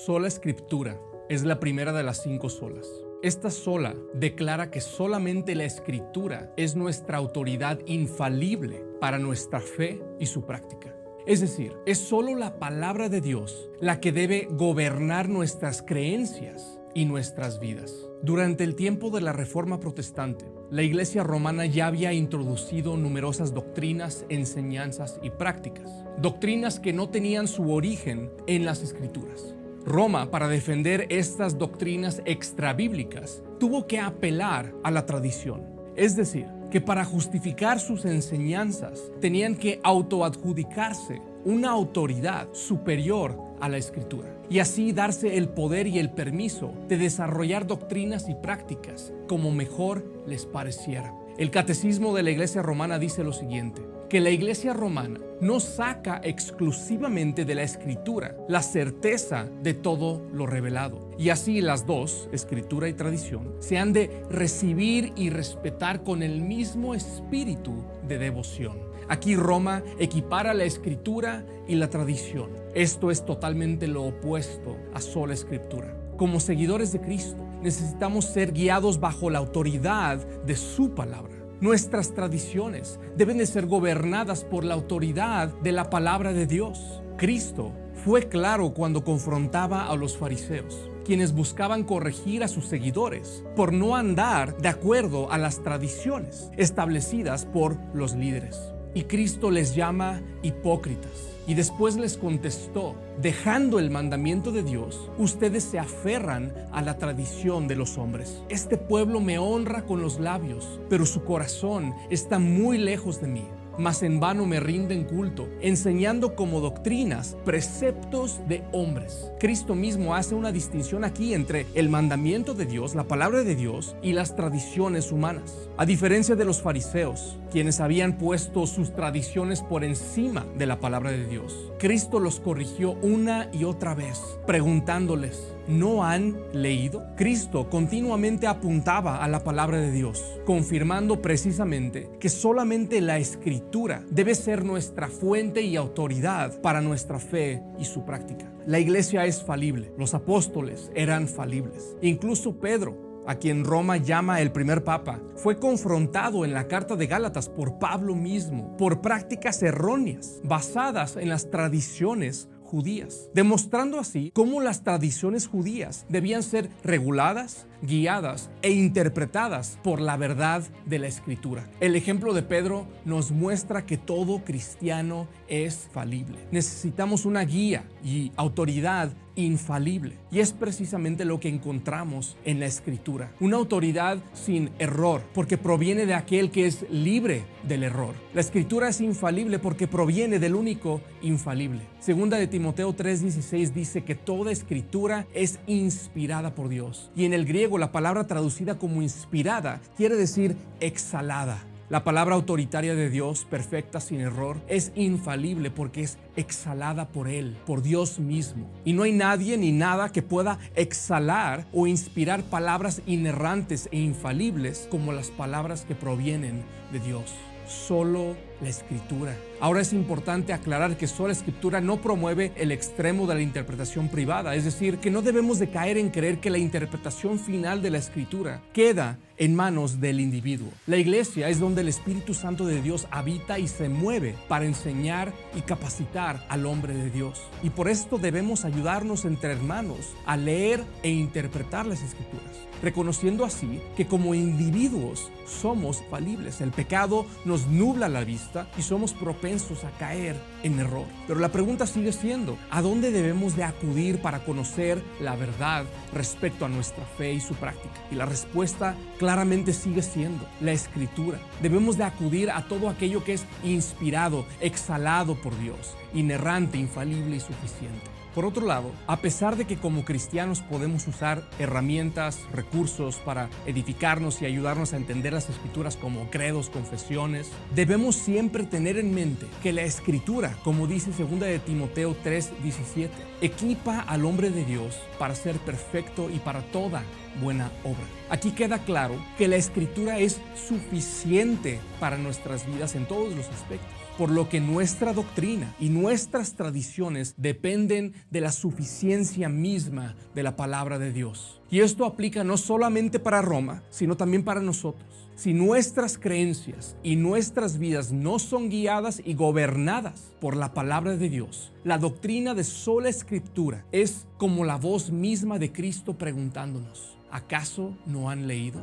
Sola Escritura es la primera de las 5 solas. Esta sola declara que solamente la Escritura es nuestra autoridad infalible para nuestra fe y su práctica. Es decir, es solo la palabra de Dios la que debe gobernar nuestras creencias y nuestras vidas. Durante el tiempo de la Reforma Protestante, la Iglesia romana ya había introducido numerosas doctrinas, enseñanzas y prácticas. Doctrinas que no tenían su origen en las Escrituras. Roma, para defender estas doctrinas extrabíblicas, tuvo que apelar a la tradición. Es decir, que para justificar sus enseñanzas tenían que autoadjudicarse una autoridad superior a la Escritura y así darse el poder y el permiso de desarrollar doctrinas y prácticas como mejor les pareciera. El Catecismo de la Iglesia Romana dice lo siguiente: que la Iglesia Romana no saca exclusivamente de la Escritura la certeza de todo lo revelado. Y así las dos, Escritura y tradición, se han de recibir y respetar con el mismo espíritu de devoción. Aquí Roma equipara la Escritura y la tradición. Esto es totalmente lo opuesto a sola Escritura. Como seguidores de Cristo, necesitamos ser guiados bajo la autoridad de su palabra. Nuestras tradiciones deben de ser gobernadas por la autoridad de la palabra de Dios. Cristo fue claro cuando confrontaba a los fariseos, quienes buscaban corregir a sus seguidores por no andar de acuerdo a las tradiciones establecidas por los líderes. Y Cristo les llama hipócritas. Y después les contestó: dejando el mandamiento de Dios, ustedes se aferran a la tradición de los hombres. Este pueblo me honra con los labios, pero su corazón está muy lejos de mí. Mas en vano me rinden culto, enseñando como doctrinas preceptos de hombres. Cristo mismo hace una distinción aquí entre el mandamiento de Dios, la palabra de Dios, y las tradiciones humanas. A diferencia de los fariseos, quienes habían puesto sus tradiciones por encima de la palabra de Dios, Cristo los corrigió una y otra vez, preguntándoles: ¿no han leído? Cristo continuamente apuntaba a la palabra de Dios, confirmando precisamente que solamente la Escritura debe ser nuestra fuente y autoridad para nuestra fe y su práctica. La iglesia es falible, los apóstoles eran falibles, incluso Pedro, a quien Roma llama el primer papa, fue confrontado en la carta de Gálatas por Pablo mismo por prácticas erróneas basadas en las tradiciones judías, demostrando así cómo las tradiciones judías debían ser reguladas, guiadas e interpretadas por la verdad de la Escritura. El ejemplo de Pedro nos muestra que todo cristiano es falible. Necesitamos una guía y autoridad infalible, y es precisamente lo que encontramos en la Escritura. Una autoridad sin error, porque proviene de aquel que es libre del error. La Escritura es infalible porque proviene del único infalible. Segunda de Timoteo 3:16 dice que toda Escritura es inspirada por Dios, y en el griego la palabra traducida como inspirada quiere decir exhalada. La palabra autoritaria de Dios, perfecta, sin error, es infalible porque es exhalada por Él, por Dios mismo. Y no hay nadie ni nada que pueda exhalar o inspirar palabras inerrantes e infalibles como las palabras que provienen de Dios. Solo la Escritura. Ahora es importante aclarar que sola Escritura no promueve el extremo de la interpretación privada, es decir, que no debemos de caer en creer que la interpretación final de la Escritura queda en manos del individuo. La iglesia es donde el Espíritu Santo de Dios habita y se mueve para enseñar y capacitar al hombre de Dios. Y por esto debemos ayudarnos entre hermanos a leer e interpretar las Escrituras, reconociendo así que como individuos somos falibles. El pecado nos nubla la vista y somos propensos a caer en error. Pero la pregunta sigue siendo: ¿a dónde debemos de acudir para conocer la verdad respecto a nuestra fe y su práctica? Y la respuesta claramente sigue siendo la Escritura. Debemos de acudir a todo aquello que es inspirado, exhalado por Dios, inerrante, infalible y suficiente. Por otro lado, a pesar de que como cristianos podemos usar herramientas, recursos para edificarnos y ayudarnos a entender las Escrituras como credos, confesiones, debemos siempre tener en mente que la Escritura, como dice 2 de Timoteo 3:17, equipa al hombre de Dios para ser perfecto y para toda buena obra. Aquí queda claro que la Escritura es suficiente para nuestras vidas en todos los aspectos. por lo que nuestra doctrina y nuestras tradiciones dependen de la suficiencia misma de la palabra de Dios. Y esto aplica no solamente para Roma, sino también para nosotros. Si nuestras creencias y nuestras vidas no son guiadas y gobernadas por la palabra de Dios, la doctrina de sola Escritura es como la voz misma de Cristo preguntándonos: ¿acaso no han leído?